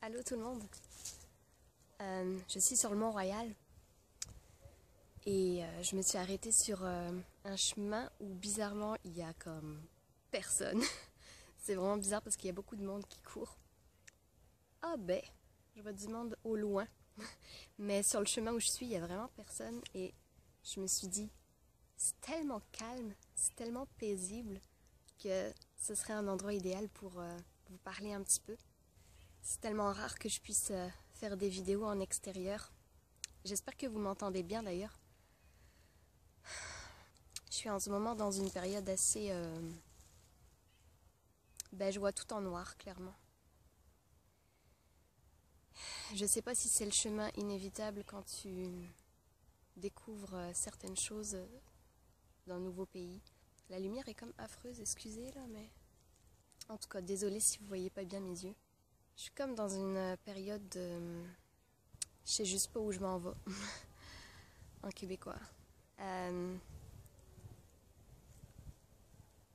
Allô tout le monde, je suis sur le Mont-Royal et je me suis arrêtée sur un chemin où bizarrement il y a comme personne. C'est vraiment bizarre parce qu'il y a beaucoup de monde qui court. Ah ben, je vois du monde au loin, mais sur le chemin où je suis il y a vraiment personne et je me suis dit c'est tellement calme, c'est tellement paisible que ce serait un endroit idéal pour vous parler un petit peu. C'est tellement rare que je puisse faire des vidéos en extérieur. J'espère que vous m'entendez bien d'ailleurs. Je suis en ce moment dans une période assez... je vois tout en noir, clairement. Je sais pas si c'est le chemin inévitable quand tu découvres certaines choses d'un nouveau pays. La lumière est comme affreuse, excusez là, mais... En tout cas, désolée si vous voyez pas bien mes yeux. Je suis comme dans une période de... Je sais juste pas où je m'en vais. En québécois.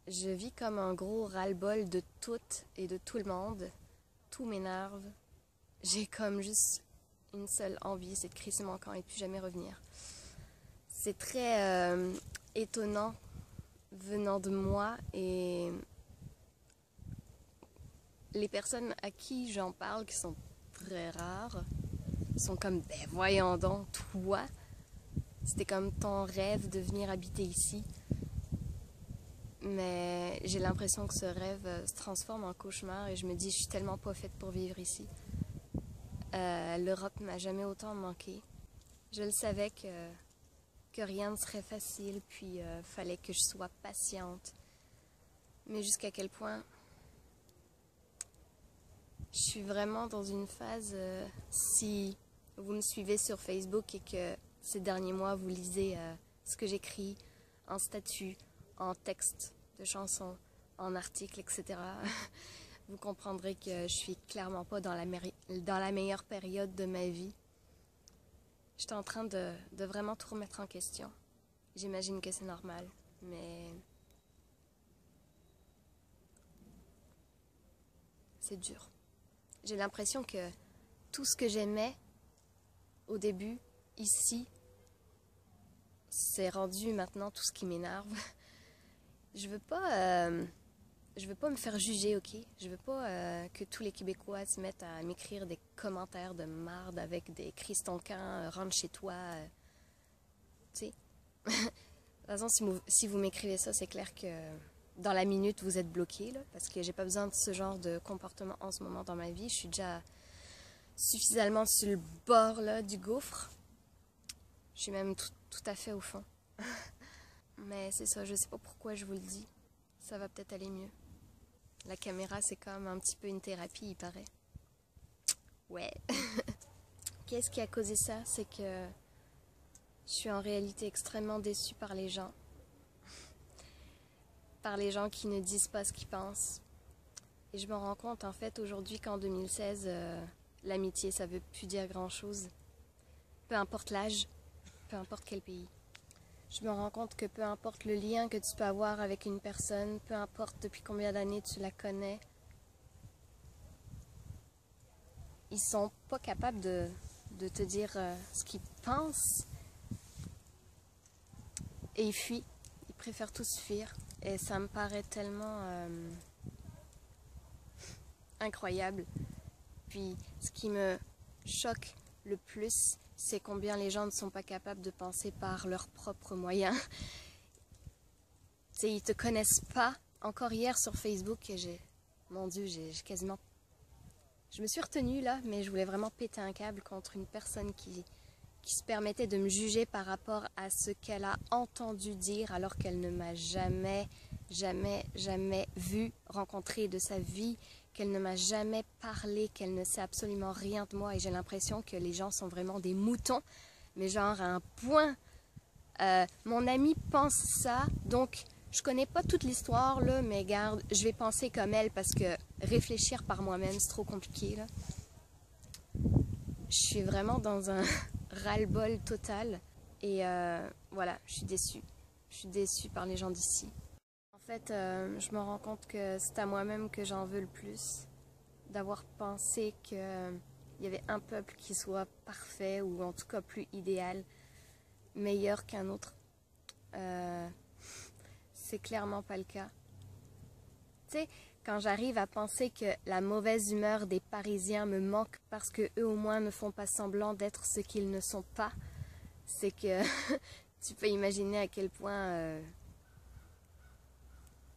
Je vis comme un gros ras-le-bol de tout et de tout le monde. Tout m'énerve. J'ai comme juste une seule envie, c'est de crisser mon camp et de plus jamais revenir. C'est très étonnant venant de moi et les personnes à qui j'en parle, qui sont très rares, sont comme, ben voyons donc, toi, c'était comme ton rêve de venir habiter ici. Mais j'ai l'impression que ce rêve se transforme en cauchemar et je me dis, je suis tellement pas faite pour vivre ici. L'Europe m'a jamais autant manqué. Je le savais que rien ne serait facile, puis fallait que je sois patiente. Mais jusqu'à quel point je suis vraiment dans une phase, si vous me suivez sur Facebook et que ces derniers mois vous lisez ce que j'écris en statut, en texte de chansons, en articles, etc., vous comprendrez que je suis clairement pas dans la meilleure période de ma vie. J'étais en train de vraiment tout remettre en question. J'imagine que c'est normal, mais c'est dur. J'ai l'impression que tout ce que j'aimais au début, ici, c'est rendu maintenant tout ce qui m'énerve. Je veux pas me faire juger, ok? Je veux pas que tous les Québécois se mettent à m'écrire des commentaires de marde avec des cris ton camp, rentre chez toi. Tu sais. De toute façon, si vous m'écrivez ça, c'est clair que dans la minute, vous êtes bloqué, là, parce que j'ai pas besoin de ce genre de comportement en ce moment dans ma vie. Je suis déjà suffisamment sur le bord là, du gouffre. Je suis même tout à fait au fond. Mais c'est ça, je sais pas pourquoi je vous le dis. Ça va peut-être aller mieux. La caméra, c'est comme un petit peu une thérapie, il paraît. Ouais. Qu'est-ce qui a causé ça? C'est que je suis en réalité extrêmement déçue par les gens. Par les gens qui ne disent pas ce qu'ils pensent. Et je me rends compte en fait aujourd'hui qu'en 2016, l'amitié ça veut plus dire grand chose. Peu importe l'âge, peu importe quel pays. Je me rends compte que peu importe le lien que tu peux avoir avec une personne, peu importe depuis combien d'années tu la connais, ils sont pas capables de te dire ce qu'ils pensent. Et ils fuient, ils préfèrent tous fuir. Et ça me paraît tellement incroyable. Puis ce qui me choque le plus, c'est combien les gens ne sont pas capables de penser par leurs propres moyens. Tu sais, ils te connaissent pas. Encore hier sur Facebook, mon Dieu, j'ai quasiment... Je me suis retenue là, mais je voulais vraiment péter un câble contre une personne qui se permettait de me juger par rapport à ce qu'elle a entendu dire alors qu'elle ne m'a jamais vu, rencontré de sa vie, qu'elle ne m'a jamais parlé, qu'elle ne sait absolument rien de moi. Et j'ai l'impression que les gens sont vraiment des moutons, mais genre à un point. Mon ami pense ça, donc je connais pas toute l'histoire, là, mais garde, je vais penser comme elle parce que réfléchir par moi-même, c'est trop compliqué, là. Je suis vraiment dans un ras-le-bol total et voilà, je suis déçue. Je suis déçue par les gens d'ici. En fait, je me rends compte que c'est à moi-même que j'en veux le plus. d'avoir pensé qu'il y avait un peuple qui soit parfait ou en tout cas plus idéal, meilleur qu'un autre. C'est clairement pas le cas. Tu sais, quand j'arrive à penser que la mauvaise humeur des Parisiens me manque parce que eux au moins ne font pas semblant d'être ce qu'ils ne sont pas, c'est que tu peux imaginer à quel point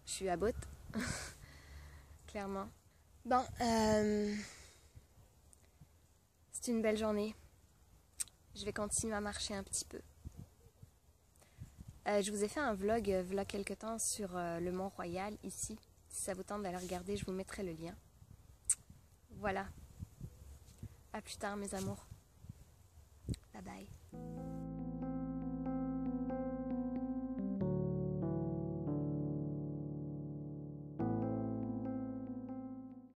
je suis à bout, clairement. Bon, c'est une belle journée. Je vais continuer à marcher un petit peu. Je vous ai fait un vlog, vlog quelque temps sur le Mont-Royal, ici. Si ça vous tente d'aller regarder, je vous mettrai le lien. Voilà. À plus tard, mes amours.